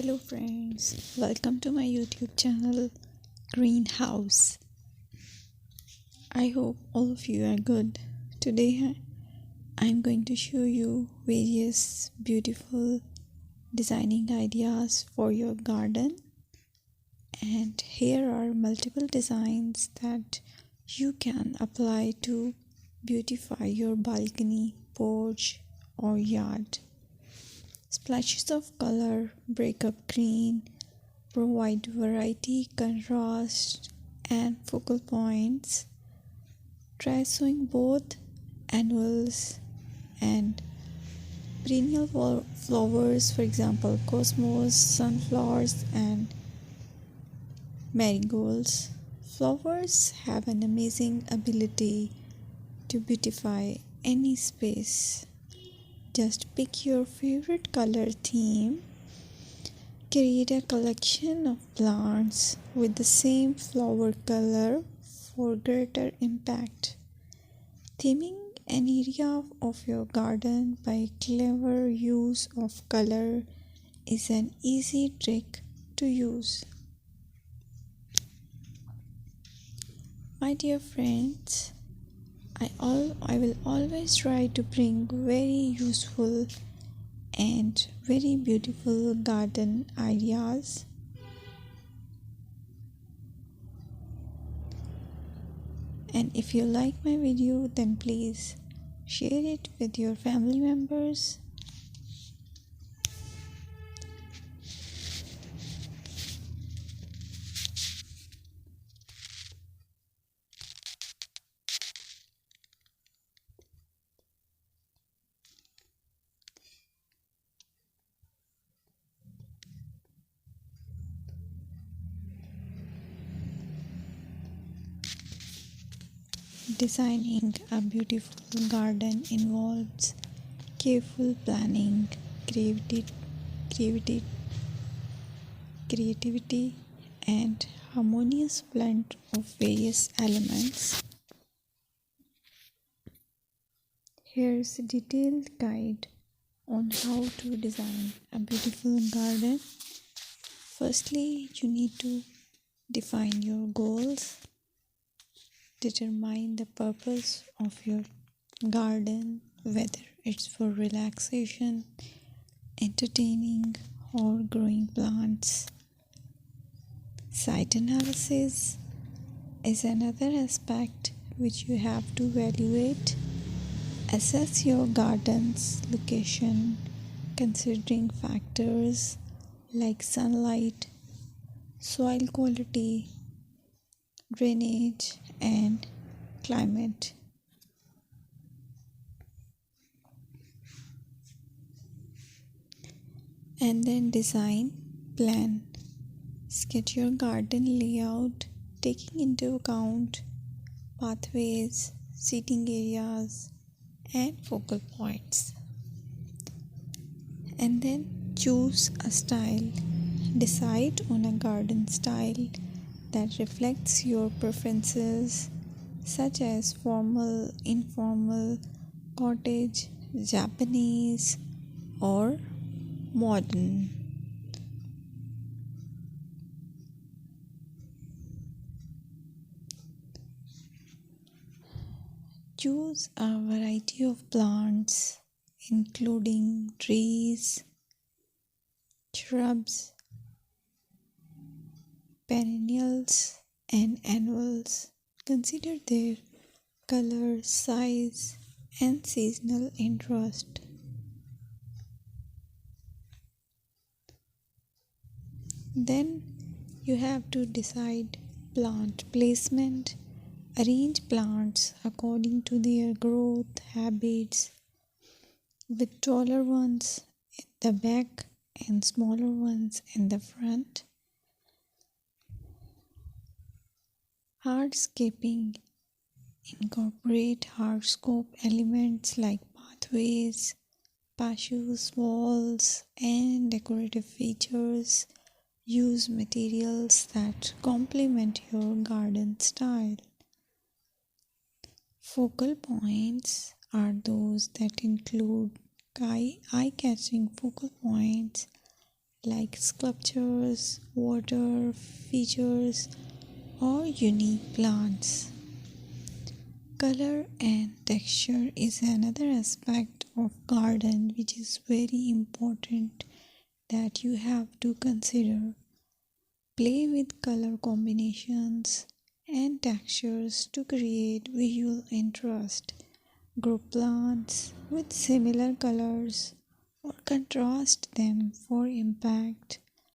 Hello friends, welcome to my YouTube channel Greenhouse. I hope all of you are good. Today I'm going to show you various beautiful designing ideas for your garden, and here are multiple designs that you can apply to beautify your balcony, porch or yard. Splashes of color break up green, provide variety, contrast, and focal points. Try sowing both annuals and perennial flowers, for example, cosmos, sunflowers, and marigolds. Flowers have an amazing ability to beautify any space. Just pick your favorite color theme. Create a collection of plants with the same flower color for greater impact. Theming an area of your garden by clever use of color is an easy trick to use. My dear friends, I will always try to bring very useful and very beautiful garden ideas. And if you like my video, then please share it with your family members. Designing a beautiful garden involves careful planning, creativity, creativity, and harmonious blend of various elements. Here's a detailed guide on how to design a beautiful garden. Firstly, you need to define your goals. Determine the purpose of your garden, whether it's for relaxation, entertaining, or growing plants. Site analysis is another aspect which you have to evaluate. Assess your garden's location, considering factors like sunlight, soil quality, drainage, and climate. And then design, plan. Sketch your garden layout, taking into account pathways, seating areas, and focal points. And then choose a style. Decide on a garden style that reflects your preferences, such as formal, informal, cottage, Japanese, or modern. Choose a variety of plants, including trees, shrubs, perennials, and annuals. Consider their color, size, and seasonal interest. Then you have to decide plant placement. Arrange plants according to their growth habits, with taller ones in the back and smaller ones in the front. Hardscaping. Incorporate hardscape elements like pathways, patios, walls, and decorative features. Use materials that complement your garden style. Focal points are those that include eye-catching focal points like sculptures, water features, or unique plants. Color and texture is another aspect of garden which is very important that you have to consider. Play with color combinations and textures to create visual interest. Group plants with similar colors or contrast them for impact.